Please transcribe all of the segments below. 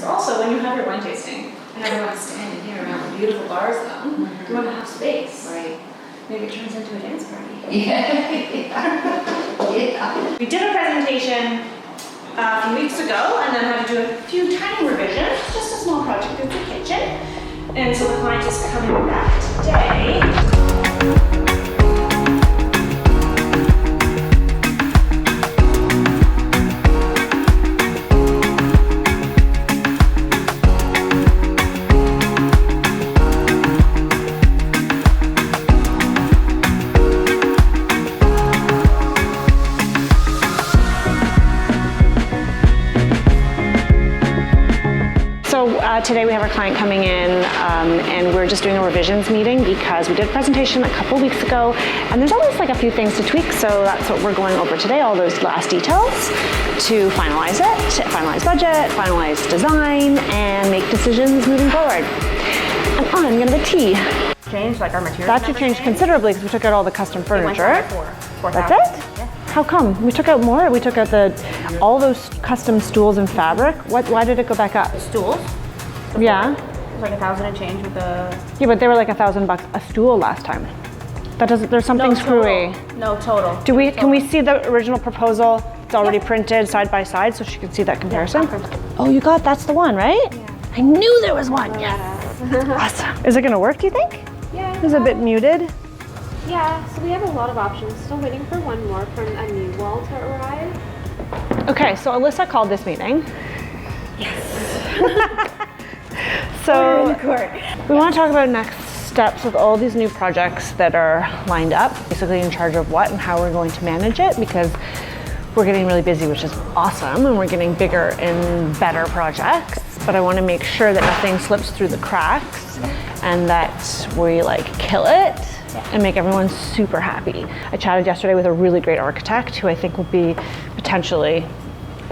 So also, when you have your wine tasting, and everyone's standing here around the beautiful bar zone, you want to have space. Right. Maybe it turns into a dance party. Yeah. We did a presentation a few weeks ago, and then had to do a few tiny revisions, just a small project in the kitchen. And so the client is coming back today. Today we have our client coming in and we're just doing a revisions meeting because we did a presentation a couple weeks ago and there's always like a few things to tweak, so that's what we're going over today, all those last details to finalize it, finalize budget, finalize design, and make decisions moving forward. And I'm gonna have a tea. Change like our materials. That should change considerably because we took out all the custom furniture. That's it? Yeah. How come? We took out more? We took out all those custom stools and fabric. Why did it go back up? Stools. Yeah. It was like 1,000 and change with the. Yeah, but they were like $1,000 a stool last time. That doesn't. There's something screwy. No, total. Can we see the original proposal? It's already printed side by side, so she can see that comparison. Oh, you got that's the one, right? Yeah. I knew there was one. Yes. Awesome. Is it gonna work? Do you think? Yeah. Is it a bit muted? Yeah, so we have a lot of options. Still waiting for one more from a new wall to arrive. Okay, so Alyssa called this meeting. Yes. So We're in the court. we want to talk about next steps with all these new projects that are lined up, basically in charge of what and how we're going to manage it, because we're getting really busy, which is awesome, and we're getting bigger and better projects, but I want to make sure that nothing slips through the cracks and that we like kill it and make everyone super happy. I chatted yesterday with a really great architect who I think will be potentially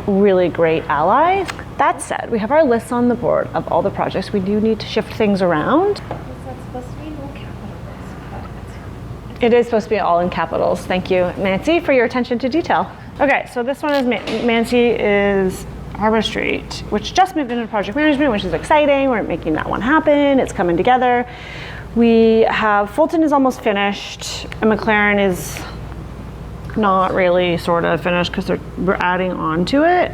really great ally. That said, we have our lists on the board of all the projects. We do need to shift things around. Is that supposed to be no capitals? It is supposed to be all in capitals. Thank you, Nancy, for your attention to detail. Okay, so this one is Nancy is Harbor Street, which just moved into project management, which is exciting. We're making that one happen. It's coming together. We have Fulton is almost finished, and McLaren is not really sort of finished because we're adding on to it.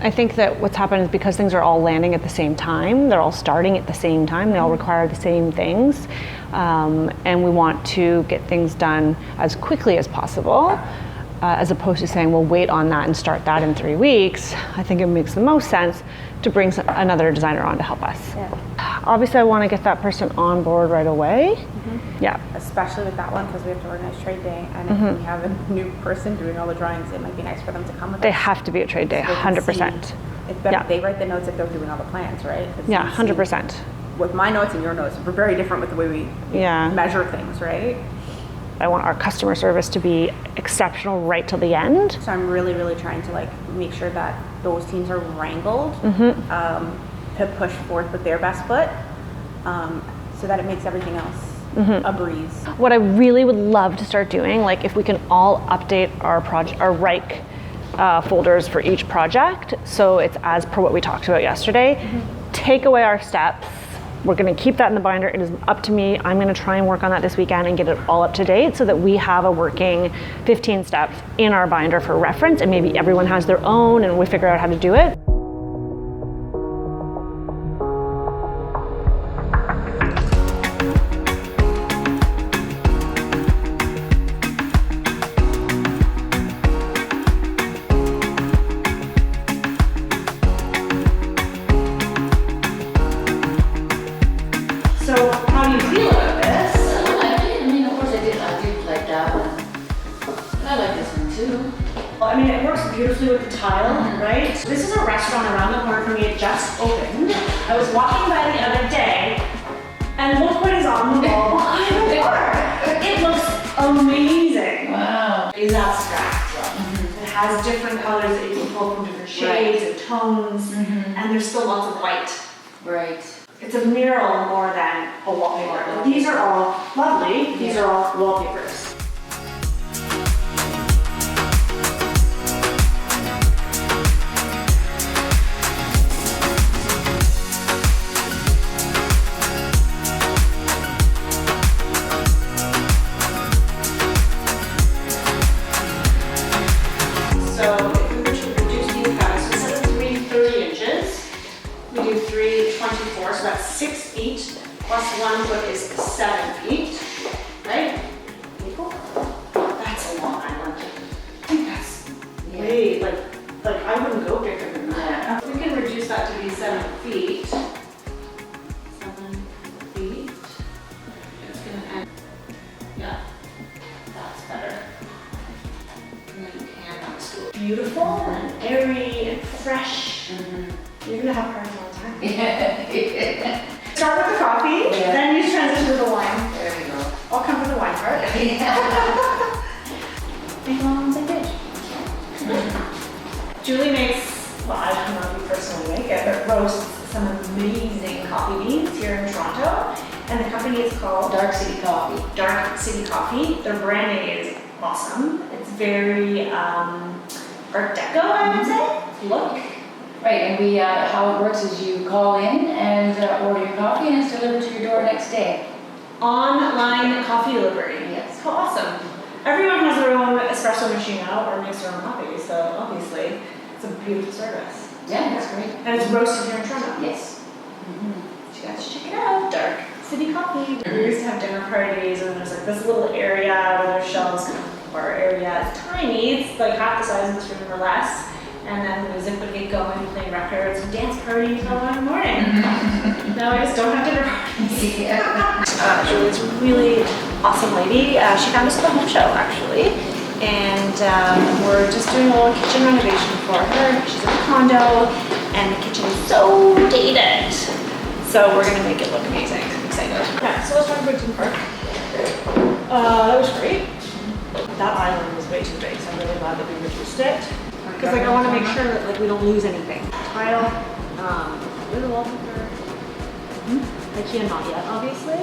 I think that what's happened is because things are all landing at the same time, they're all starting at the same time, they all require the same things, and we want to get things done as quickly as possible, as opposed to saying, well, wait on that and start that in 3 weeks. I think it makes the most sense to bring another designer on to help us. Yeah. Obviously, I want to get that person on board right away. Yeah. Especially with that one because we have to organize trade day, and if we have a new person doing all the drawings, it might be nice for them to come with They us. have to be at trade day, So they can 100%. see. It's better Yeah. if they write the notes if they're doing all the plans, right? 'Cause Yeah, you see 100%. With my notes and your notes, we're very different with the way we Yeah. measure things, right? I want our customer service to be exceptional right till the end. So I'm really, really trying to like make sure that those teams are wrangled to push forth with their best foot, so that it makes everything else a breeze. What I really would love to start doing, like if we can all update our Reich folders for each project, so it's as per what we talked about yesterday, take away our steps. We're gonna keep that in the binder. It is up to me. I'm gonna try and work on that this weekend and get it all up to date so that we have a working 15 steps in our binder for reference, and maybe everyone has their own and we figure out how to do it. So how do you feel about this? I mean, of course I did like that one. I like this one too. I mean, it works beautifully with the tile, right? This is a restaurant around the corner from me. It just opened. I was walking by the other day, and look what is on the wall behind the door. It looks amazing. Wow. It's abstract. It has different colors that you can pull from different shades and tones, and there's still lots of white. Right. It's a mural more than a wallpaper. But these are all lovely. These are all wallpapers. plus 1 foot is 7 feet, right? Equal? That's a long island. I think that's way, like I wouldn't go bigger than that. We can reduce that to be 7 feet. 7 feet. It's gonna end. Yeah, that's better. And then you can have a school. Beautiful and airy and fresh. You're gonna have parties all the time. Start with the coffee, then you transition to the wine. There we go. I'll come for the wine part. Make them all on the same page. Julie makes, well, I don't know if you personally make it, but roasts some amazing coffee beans here in Toronto. And the company is called Dark City Coffee. Dark City Coffee. Their branding is awesome. It's very Art Deco, I would say, look. Right, and we, how it works is you call in and order your coffee and it's delivered to your door next day. Online coffee delivery. Yes. How awesome. Everyone has their own espresso machine out or makes their own coffee, so obviously it's a beautiful service. Yeah, that's great. And it's roasted here in Toronto. Yes. So you guys should check it out. Dark City Coffee. We used to have dinner parties and there's like this little area where there's shelves, kind of bar area. It's tiny, it's like half the size of this room or less. And then the music would get going, playing records, and dance parties all in the morning. Now I just don't have dinner parties. Julie's a really awesome lady. She found us at the home show actually. And we're just doing a little kitchen renovation for her. She's in a condo and the kitchen is so dated. So we're gonna make it look amazing. I'm excited. Okay, so let's talk about Theme Park. That was great. That island was way too big, so I'm really glad that we reduced it. Because like I want to make sure that like we don't lose anything. Tile, with the wallpaper. IKEA not yet, obviously.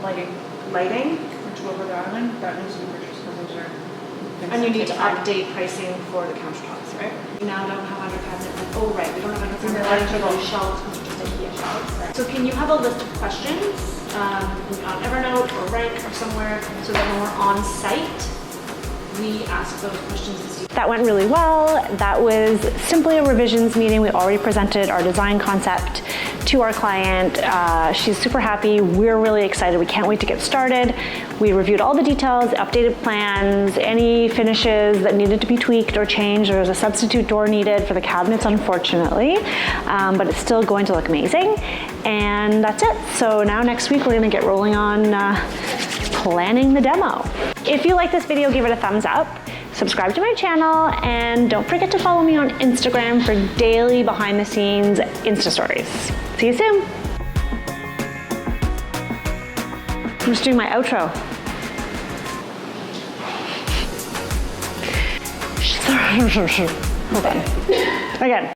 Lighting. Which over the island, that needs to be purchased because those are. And you need to update pricing for the countertops, right? We now don't have under cabinet. Oh right, we don't have under cabinet lighting for those shelves, which are just IKEA shelves. So can you have a list of questions on Evernote or Rank or somewhere so that when we're on site, we ask those questions to Steve. That went really well. That was simply a revisions meeting. We already presented our design concept to our client. She's super happy. We're really excited. We can't wait to get started. We reviewed all the details, updated plans, any finishes that needed to be tweaked or changed. There was a substitute door needed for the cabinets, unfortunately, but it's still going to look amazing. And that's it. So now next week, we're gonna get rolling on planning the demo. If you like this video, give it a thumbs up, subscribe to my channel, and don't forget to follow me on Instagram for daily behind the scenes Insta stories. See you soon. I'm just doing my outro. Hold on. Again.